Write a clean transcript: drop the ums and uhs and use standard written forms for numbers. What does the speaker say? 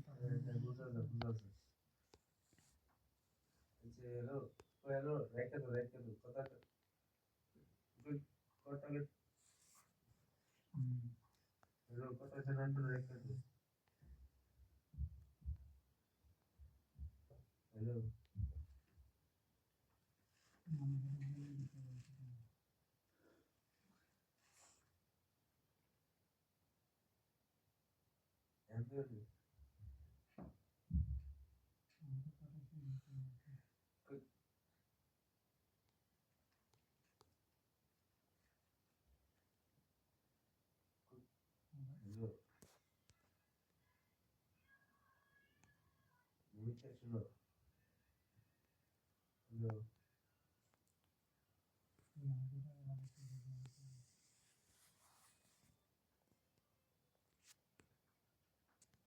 বুঝাছে বুঝাছে যে hello hello রেখে দো কথা কথা হ্যালো কথা জানা তো রেখে দো হ্যালো এন্ড হ্যালো মুখে শুনো হ্যালো